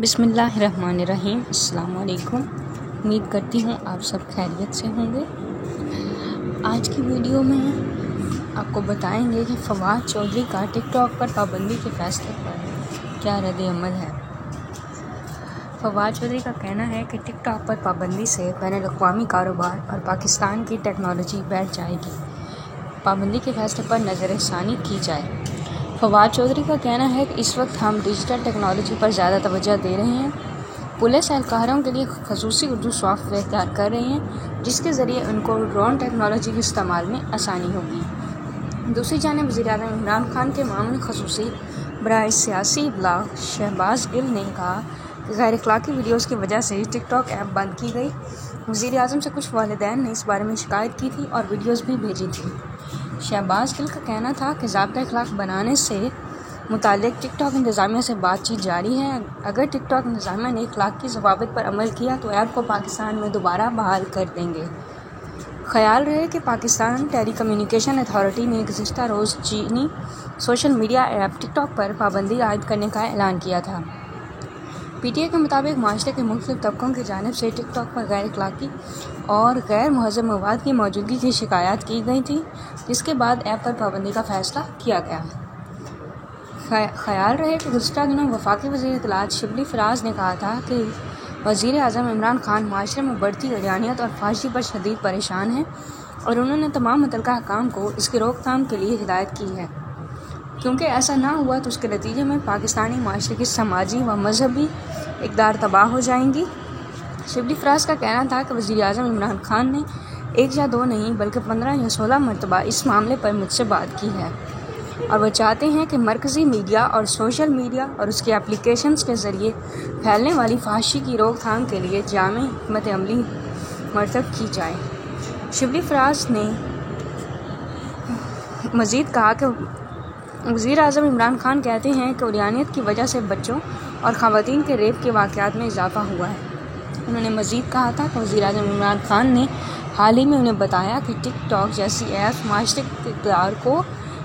बिस्मिल्लाहिर्रहमानिर्रहीम। अस्सलाम वालेकुम। उम्मीद करती हूँ आप सब खैरियत से होंगे। आज की वीडियो में आपको बताएंगे कि फवाद चौधरी का टिकटॉक पर पाबंदी के फैसले पर क्या रद्द-ए-अमल है। फवाद चौधरी का कहना है कि टिकटॉक पर पाबंदी से बैनुल-अक़वामी कारोबार और पाकिस्तान की टेक्नोलॉजी बैठ जाएगी। पाबंदी के फैसले पर नज़रसानी की जाए। फवाद चौधरी का कहना है कि इस वक्त हम डिजिटल टेक्नोलॉजी पर ज़्यादा तवज्जो दे रहे हैं। पुलिस एहलकारों के लिए खसूसी उर्दू सॉफ्टवेयर तैयार कर रहे हैं, जिसके ज़रिए उनको ड्रोन टेक्नोलॉजी के इस्तेमाल में आसानी होगी। दूसरी जानिब वज़ीर-ए-आज़म इमरान खान के मामून खसूसी बराए सियासी इबलाग शहबाज गिल ने कहा कि गैर अखलाकी वीडियोज़ की वजह से टिकटॉक ऐप बंद की गई। वज़ीर-ए-आज़म से कुछ वालिदैन ने इस बारे में शिकायत की थी और वीडियोज़ भी भेजी थी। शहबाज गिल का कहना था कि ज़ाब्ता अखलाक बनाने से मुताल्लिक़ टिकटॉक इंतज़ामिया से बातचीत जारी है। अगर टिकटॉक इंतज़ामिया ने अखलाकी ज़वाबित पर अमल किया तो ऐप को पाकिस्तान में दोबारा बहाल कर देंगे। ख़याल रहे कि पाकिस्तान टेलीकम्युनिकेशन अथॉरिटी ने गुज़िश्ता रोज़ चीनी सोशल मीडिया ऐप टिकटॉक पर पाबंदी आयद करने का ऐलान किया था। PTI के मुताबिक माशरे के मुख्तलिफ तबकों की जानिब से टिकटॉक पर गैर अखलाकी और गैर मुहज़्ज़ब मवाद की मौजूदगी की शिकायत की गई थी, जिसके बाद ऐप पर पाबंदी का फ़ैसला किया गया। ख़याल रहे कि गुज़िश्ता दिनों वफ़ाकी वज़ीर इत्तलाआत शिबली फ़राज़ ने कहा था कि वज़ीर-ए-आज़म इमरान खान माशरे में बढ़ती अरियानियत और फाहशी पर शदीद परेशान हैं और उन्होंने तमाम मुतल्लिक़ा हकाम को इसकी रोकथाम के लिए हिदायत की है, क्योंकि ऐसा ना हुआ तो उसके नतीजे में पाकिस्तानी माशरे की समाजी व मजहबी इक़दार तबाह हो जाएंगी। शिबली फ़राज़ का कहना था कि वज़ीर-ए-आज़म इमरान खान ने 1 या 2 नहीं बल्कि 15 या 16 मरतबा इस मामले पर मुझसे बात की है और वह चाहते हैं कि मरकज़ी मीडिया और सोशल मीडिया और उसके एप्लीकेशंस के ज़रिए फैलने वाली फाहशी की रोकथाम के लिए जामे हिकमत अमली मरतब की जाए। शिबली फ़राज़ ने मज़ीद कहा कि वज़ीर-ए-आज़म इमरान खान कहते हैं कि अरियानियत की वजह से बच्चों और ख़वातीन के रेप के वाक़यात में इजाफ़ा हुआ है। उन्होंने मज़ीद कहा था कि वज़ीर-ए-आज़म इमरान खान ने हाल ही में उन्हें बताया कि टिकटॉक जैसी ऐप्स माशरे के इक़्तिदार को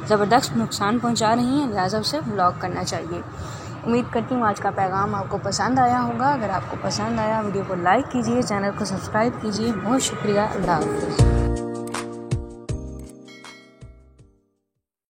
ज़बरदस्त नुकसान पहुंचा रही हैं, लिहाजा उसे ब्लॉक करना चाहिए। उम्मीद करती हूँ आज का पैगाम आपको पसंद आया होगा। अगर आपको पसंद आया वीडियो को लाइक कीजिए, चैनल को सब्सक्राइब कीजिए। बहुत शुक्रिया। अल्लाह हाफ़िज़।